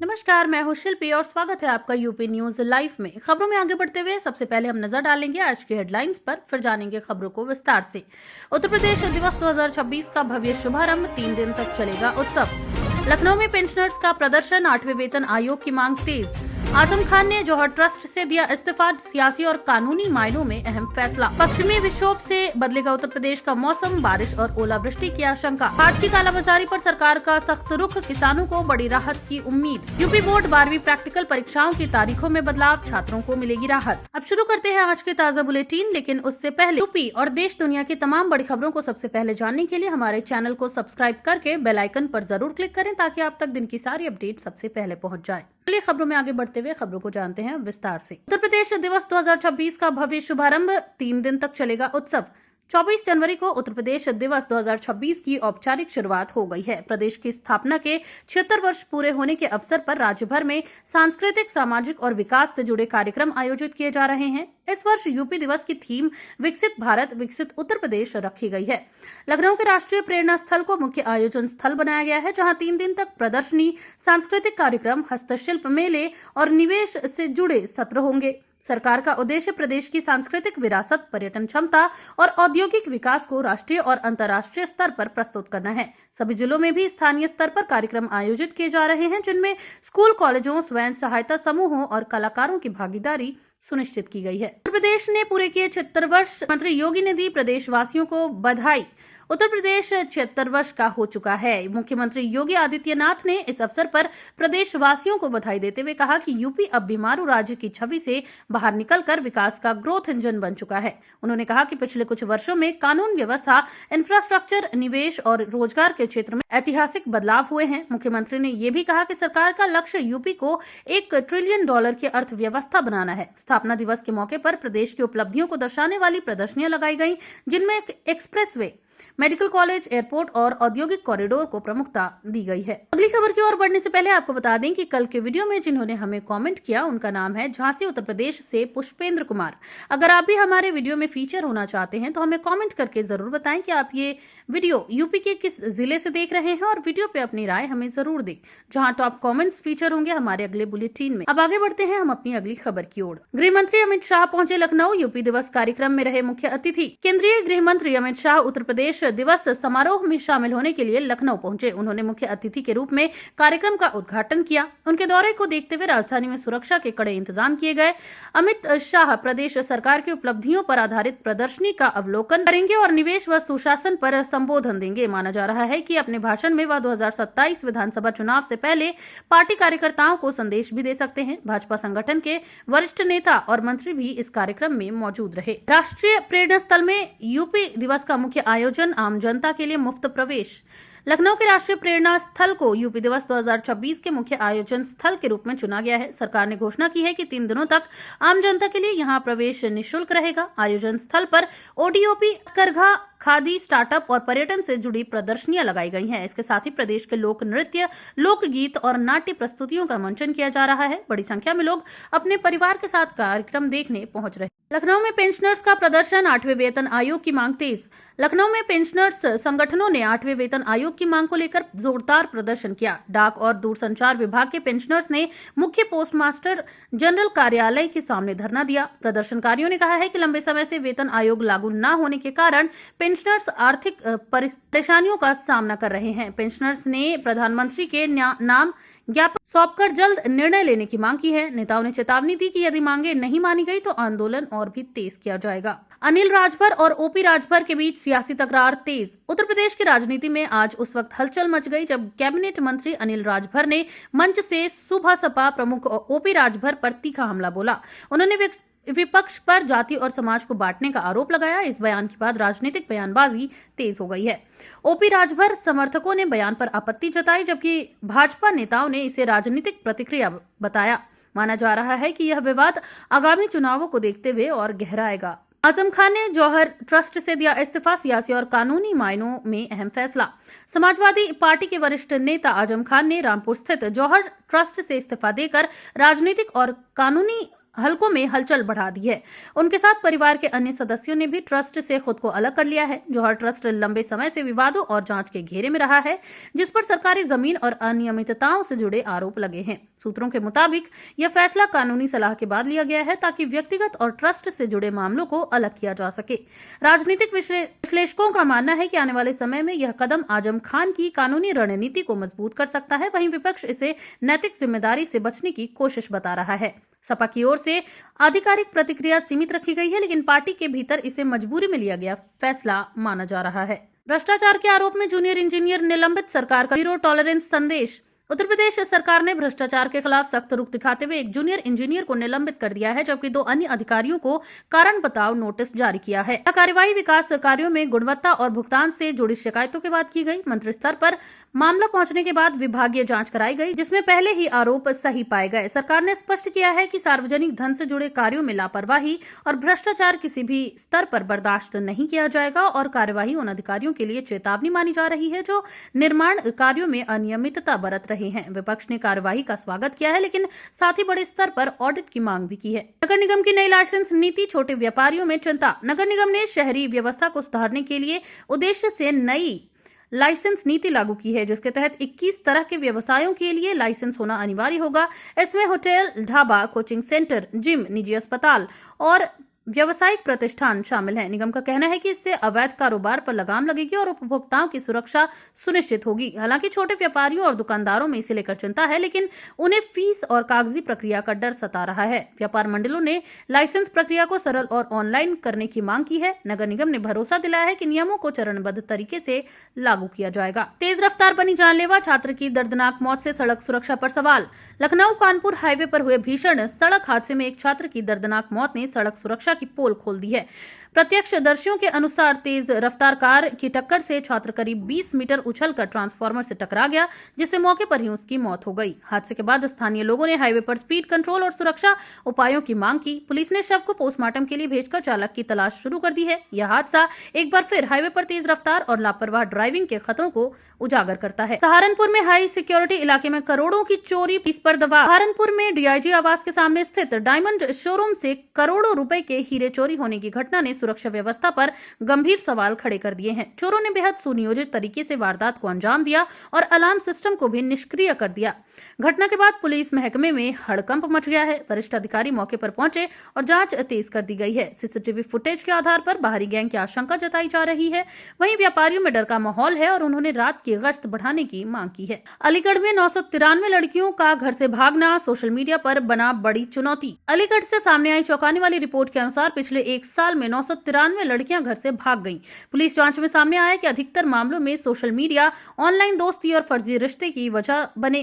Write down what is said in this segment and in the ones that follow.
नमस्कार, मैं हूं शिल्पी और स्वागत है आपका यूपी न्यूज लाइव में। खबरों में आगे बढ़ते हुए सबसे पहले हम नजर डालेंगे आज की हेडलाइंस पर, फिर जानेंगे खबरों को विस्तार से। उत्तर प्रदेश दिवस 2026 का भव्य शुभारंभ, 3 दिन तक चलेगा उत्सव। लखनऊ में पेंशनर्स का प्रदर्शन, 8वें वेतन आयोग की मांग तेज। आजम खान ने जौहर ट्रस्ट से दिया इस्तीफा, सियासी और कानूनी मायनों में अहम फैसला। पश्चिमी विक्षोभ से बदलेगा उत्तर प्रदेश का मौसम, बारिश और ओलावृष्टि की आशंका। खाद की कालाबाजारी पर सरकार का सख्त रुख, किसानों को बड़ी राहत की उम्मीद। यूपी बोर्ड 12वीं प्रैक्टिकल परीक्षाओं की तारीखों में बदलाव, छात्रों को मिलेगी राहत। अब शुरू करते हैं आज के ताजा बुलेटिन, लेकिन उससे पहले यूपी और देश दुनिया की तमाम बड़ी खबरों को सबसे पहले जानने के लिए हमारे चैनल को सब्सक्राइब करके बेल आइकन पर जरूर क्लिक करें, ताकि आप तक दिन की सारी अपडेट सबसे पहले पहुंच जाए। चलिए खबरों में आगे बढ़ते हुए खबरों को जानते हैं विस्तार से। उत्तर प्रदेश दिवस 2026 का भव्य शुभारंभ, 3 दिन तक चलेगा उत्सव। 24 जनवरी को उत्तर प्रदेश दिवस 2026 की औपचारिक शुरुआत हो गई है। प्रदेश की स्थापना के 76 वर्ष पूरे होने के अवसर पर राज्य भर में सांस्कृतिक, सामाजिक और विकास से जुड़े कार्यक्रम आयोजित किए जा रहे हैं। इस वर्ष यूपी दिवस की थीम विकसित भारत, विकसित उत्तर प्रदेश रखी गई है। लखनऊ के राष्ट्रीय प्रेरणा स्थल को मुख्य आयोजन स्थल बनाया गया है, जहां 3 दिन तक प्रदर्शनी, सांस्कृतिक कार्यक्रम, हस्तशिल्प मेले और निवेश से जुड़े सत्र होंगे। सरकार का उद्देश्य प्रदेश की सांस्कृतिक विरासत, पर्यटन क्षमता और औद्योगिक विकास को राष्ट्रीय और अंतर्राष्ट्रीय स्तर पर प्रस्तुत करना है। सभी जिलों में भी स्थानीय स्तर पर कार्यक्रम आयोजित किए जा रहे हैं, जिनमें स्कूल, कॉलेजों, स्वयं सहायता समूहों और कलाकारों की भागीदारी सुनिश्चित की गई है। उत्तर प्रदेश ने पूरे किए 76 वर्ष, मंत्री योगी ने दी प्रदेशवासियों को बधाई। उत्तर प्रदेश 76 वर्ष का हो चुका है। मुख्यमंत्री योगी आदित्यनाथ ने इस अवसर पर प्रदेशवासियों को बधाई देते हुए कहा कि यूपी अब बीमारू राज्य की छवि से बाहर निकलकर विकास का ग्रोथ इंजन बन चुका है। उन्होंने कहा कि पिछले कुछ वर्षों में कानून व्यवस्था, इंफ्रास्ट्रक्चर, निवेश और रोजगार के क्षेत्र में ऐतिहासिक बदलाव हुए हैं। मुख्यमंत्री ने ये भी कहा कि सरकार का लक्ष्य यूपी को $1 ट्रिलियन की अर्थव्यवस्था बनाना है। स्थापना दिवस के मौके पर प्रदेश की उपलब्धियों को दर्शाने वाली प्रदर्शनियां लगाई गई, जिनमें एक्सप्रेसवे, मेडिकल कॉलेज, एयरपोर्ट और औद्योगिक कॉरिडोर को प्रमुखता दी गई है। अगली खबर की ओर बढ़ने से पहले आपको बता दें कि कल के वीडियो में जिन्होंने हमें कमेंट किया, उनका नाम है झांसी उत्तर प्रदेश से पुष्पेंद्र कुमार। अगर आप भी हमारे वीडियो में फीचर होना चाहते हैं तो हमें कमेंट करके जरूर बताएं कि आप ये वीडियो यूपी के किस जिले से देख रहे हैं, और वीडियो पे अपनी राय हमें जरूर दें। जहां टॉप कॉमेंट्स फीचर होंगे हमारे अगले बुलेटिन में। अब आगे बढ़ते हैं हम अपनी अगली खबर की ओर। गृह मंत्री अमित शाह पहुंचे लखनऊ, यूपी दिवस कार्यक्रम में रहे मुख्य अतिथि। केंद्रीय गृह मंत्री अमित शाह उत्तर प्रदेश दिवस समारोह में शामिल होने के लिए लखनऊ पहुंचे। उन्होंने मुख्य अतिथि के रूप में कार्यक्रम का उद्घाटन किया। उनके दौरे को देखते हुए राजधानी में सुरक्षा के कड़े इंतजाम किए गए। अमित शाह प्रदेश सरकार की उपलब्धियों पर आधारित प्रदर्शनी का अवलोकन करेंगे और निवेश व सुशासन पर संबोधन देंगे। माना जा रहा है कि अपने भाषण में वह 2027 विधानसभा चुनाव से पहले पार्टी कार्यकर्ताओं को संदेश भी दे सकते हैं। भाजपा संगठन के वरिष्ठ नेता और मंत्री भी इस कार्यक्रम में मौजूद रहे। राष्ट्रीय प्रेरणा स्थल में यूपी दिवस का मुख्य आयोजन, आम जनता के लिए मुफ्त प्रवेश। लखनऊ के राष्ट्रीय प्रेरणा स्थल को यूपी दिवस 2026 के मुख्य आयोजन स्थल के रूप में चुना गया है। सरकार ने घोषणा की है कि 3 दिनों तक आम जनता के लिए यहां प्रवेश निःशुल्क रहेगा। आयोजन स्थल पर ओडीओपी, हथकरघा, खादी, स्टार्टअप और पर्यटन से जुड़ी प्रदर्शनियां लगाई गई हैं। इसके साथ ही प्रदेश के लोक नृत्य, लोकगीत और नाट्य प्रस्तुतियों का मंचन किया जा रहा है। बड़ी संख्या में लोग अपने परिवार के साथ कार्यक्रम देखने पहुंच रहे हैं। लखनऊ में पेंशनर्स का प्रदर्शन, 8वें वेतन आयोग की मांग तेज। लखनऊ में पेंशनर्स संगठनों ने 8वें वेतन आयोग की मांग को लेकर जोरदार प्रदर्शन किया। डाक और दूरसंचार विभाग के पेंशनर्स ने मुख्य पोस्ट मास्टर जनरल कार्यालय के सामने धरना दिया। प्रदर्शनकारियों ने कहा है कि लंबे समय से वेतन आयोग लागू न होने के कारण पेंशनर्स आर्थिक परेशानियों का सामना कर रहे हैं। पेंशनर्स ने प्रधानमंत्री के नाम ज्ञापन सौंपकर जल्द निर्णय लेने की मांग की है। नेताओं ने चेतावनी दी कि यदि मांगे नहीं मानी गई तो आंदोलन और भी तेज किया जाएगा। अनिल राजभर और ओपी राजभर के बीच सियासी तकरार तेज। उत्तर प्रदेश की राजनीति में आज उस वक्त हलचल मच गई जब कैबिनेट मंत्री अनिल राजभर ने मंच से सुबह सपा प्रमुख ओपी राजभर पर तीखा हमला बोला। उन्होंने विपक्ष पर जाति और समाज को बांटने का आरोप लगाया। इस बयान के बाद राजनीतिक बयानबाजी तेज हो गई है। ओपी राजभर समर्थकों ने बयान पर आपत्ति जताई, जबकि भाजपा नेताओं ने इसे राजनीतिक प्रतिक्रिया बताया। माना जा रहा है कि यह विवाद आगामी चुनावों को देखते हुए और गहराएगा। आजम खान ने जौहर ट्रस्ट से दिया इस्तीफा, सियासी और कानूनी मायनों में अहम फैसला। समाजवादी पार्टी के वरिष्ठ नेता आजम खान ने रामपुर स्थित जौहर ट्रस्ट से इस्तीफा देकर राजनीतिक और कानूनी हलकों में हलचल बढ़ा दी है। उनके साथ परिवार के अन्य सदस्यों ने भी ट्रस्ट से खुद को अलग कर लिया है। जौहर ट्रस्ट लंबे समय से विवादों और जांच के घेरे में रहा है, जिस पर सरकारी जमीन और अनियमितताओं से जुड़े आरोप लगे हैं। सूत्रों के मुताबिक यह फैसला कानूनी सलाह के बाद लिया गया है, ताकि व्यक्तिगत और ट्रस्ट से जुड़े मामलों को अलग किया जा सके। राजनीतिक विश्लेषकों का मानना है कि आने वाले समय में यह कदम आजम खान की कानूनी रणनीति को मजबूत कर सकता है। वहीं विपक्ष इसे नैतिक जिम्मेदारी से बचने की कोशिश बता रहा है। सपा की ओर से आधिकारिक प्रतिक्रिया सीमित रखी गई है, लेकिन पार्टी के भीतर इसे मजबूरी में लिया गया फैसला माना जा रहा है। भ्रष्टाचार के आरोप में जूनियर इंजीनियर निलंबित, सरकार का जीरो टॉलरेंस संदेश। उत्तर प्रदेश सरकार ने भ्रष्टाचार के खिलाफ सख्त रुख दिखाते हुए एक जूनियर इंजीनियर को निलंबित कर दिया है, जबकि 2 अन्य अधिकारियों को कारण बताओ नोटिस जारी किया है। यह कार्यवाही विकास कार्यों में गुणवत्ता और भुगतान से जुड़ी शिकायतों के बाद की गई। मंत्री स्तर पर मामला पहुंचने के बाद विभागीय जांच कराई गई, जिसमें पहले ही आरोप सही पाए गए। सरकार ने स्पष्ट किया है कि सार्वजनिक धन से जुड़े कार्यों में लापरवाही और भ्रष्टाचार किसी भी स्तर पर बर्दाश्त नहीं किया जाएगा और कार्यवाही उन अधिकारियों के लिए चेतावनी मानी जा रही है जो निर्माण कार्यों में अनियमितता बरत रहे हैं। विपक्ष ने कार्यवाही का स्वागत किया है, लेकिन साथ ही बड़े स्तर पर ऑडिट की मांग भी की है। नगर निगम की नई लाइसेंस नीति, छोटे व्यापारियों में चिंता। नगर निगम ने शहरी व्यवस्था को सुधारने के लिए उद्देश्य से नई लाइसेंस नीति लागू की है, जिसके तहत 21 तरह के व्यवसायों के लिए लाइसेंस होना अनिवार्य होगा। इसमें hotel, dhaba, coaching centre, gym, निजी अस्पताल और व्यावसायिक प्रतिष्ठान शामिल हैं। निगम का कहना है कि इससे अवैध कारोबार पर लगाम लगेगी और उपभोक्ताओं की सुरक्षा सुनिश्चित होगी। हालांकि छोटे व्यापारियों और दुकानदारों में इसे लेकर चिंता है, लेकिन उन्हें फीस और कागजी प्रक्रिया का डर सता रहा है। व्यापार मंडलों ने लाइसेंस प्रक्रिया को सरल और ऑनलाइन करने की मांग की है। नगर निगम ने भरोसा दिलाया है कि नियमों को चरणबद्ध तरीके से लागू किया जाएगा। तेज रफ्तार बनी जानलेवा, छात्र की दर्दनाक मौत से सड़क सुरक्षा पर सवाल। लखनऊ कानपुर हाईवे पर हुए भीषण सड़क हादसे में एक छात्र की दर्दनाक मौत ने सड़क सुरक्षा की पोल खोल दी है। प्रत्यक्षदर्शियों के अनुसार तेज रफ्तार कार की टक्कर से छात्र करीब 20 मीटर उछलकर ट्रांसफार्मर से टकरा गया, जिससे मौके पर ही उसकी मौत हो गई। हादसे के बाद स्थानीय लोगों ने हाईवे पर स्पीड कंट्रोल और सुरक्षा उपायों की मांग की। पुलिस ने शव को पोस्टमार्टम के लिए भेजकर चालक की तलाश शुरू कर दी है। यह हादसा एक बार फिर हाईवे पर तेज रफ्तार और लापरवाह ड्राइविंग के खतरों को उजागर करता है। सहारनपुर में हाई सिक्योरिटी इलाके में करोड़ों की चोरी, इस पर दबाव। सहारनपुर में डीआईजी आवास के सामने स्थित डायमंड शोरूम से करोड़ों रुपए के हीरे चोरी होने की घटना ने सुरक्षा व्यवस्था पर गंभीर सवाल खड़े कर दिए हैं। चोरों ने बेहद सुनियोजित तरीके से वारदात को अंजाम दिया और अलार्म सिस्टम को भी निष्क्रिय कर दिया। घटना के बाद पुलिस महकमे में हड़कंप मच गया है। वरिष्ठ अधिकारी मौके पर पहुंचे और जांच तेज कर दी गई है। सीसीटीवी फुटेज के आधार पर बाहरी गैंग की आशंका जताई जा रही है। वहीं व्यापारियों में डर का माहौल है और उन्होंने रात की गश्त बढ़ाने की मांग की है। अलीगढ़ में 993 लड़कियों का घर से भागना सोशल मीडिया पर बना बड़ी चुनौती। अलीगढ़ से सामने आई चौंकाने वाली रिपोर्ट के अनुसार पिछले एक साल में 993 लड़कियां घर से भाग गईं। पुलिस जांच में सामने आया कि अधिकतर मामलों में सोशल मीडिया, ऑनलाइन दोस्ती और फर्जी रिश्ते की वजह बने।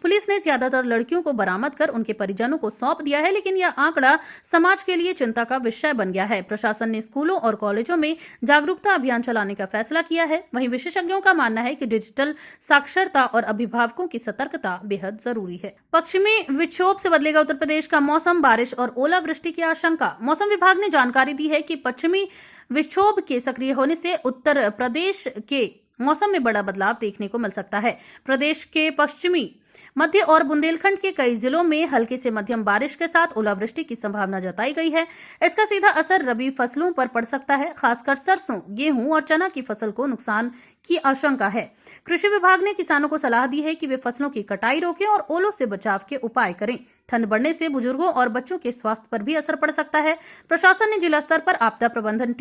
पुलिस ने ज्यादातर लड़कियों को बरामद कर उनके परिजनों को सौंप दिया है, लेकिन यह आंकड़ा समाज के लिए चिंता का विषय बन गया है। प्रशासन ने स्कूलों और कॉलेजों में जागरूकता अभियान चलाने का फैसला किया है। वहीं विशेषज्ञों का मानना है कि डिजिटल साक्षरता और अभिभावकों की सतर्कता बेहद जरूरी है। पश्चिमी विक्षोभ से बदलेगा उत्तर प्रदेश का मौसम, बारिश और ओलावृष्टि की आशंका। मौसम विभाग ने जानकारी दी है कि पश्चिमी विक्षोभ के सक्रिय होने से उत्तर प्रदेश के मौसम में बड़ा बदलाव देखने को मिल सकता है। प्रदेश के पश्चिमी, मध्य और बुंदेलखंड के कई जिलों में हल्की से मध्यम बारिश के साथ ओलावृष्टि की संभावना जताई गई है। इसका सीधा असर रबी फसलों पर पड़ सकता है। खासकर सरसों, गेहूं और चना की फसल को नुकसान की आशंका है। कृषि विभाग ने किसानों को सलाह दी है कि वे फसलों की कटाई रोकें और ओलों से बचाव के उपाय करें। ठंड बढ़ने से बुजुर्गों और बच्चों के स्वास्थ्य पर भी असर पड़ सकता है। प्रशासन ने जिला स्तर पर आपदा प्रबंधन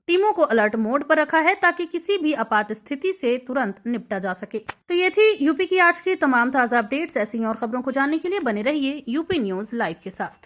टीमों को अलर्ट मोड पर रखा है, ताकि किसी भी आपात स्थिति से तुरंत निपटा जा सके। तो ये थी यूपी की आज की तमाम ताजा अपडेट्स। ऐसी और खबरों को जानने के लिए बने रहिए यूपी न्यूज लाइव के साथ।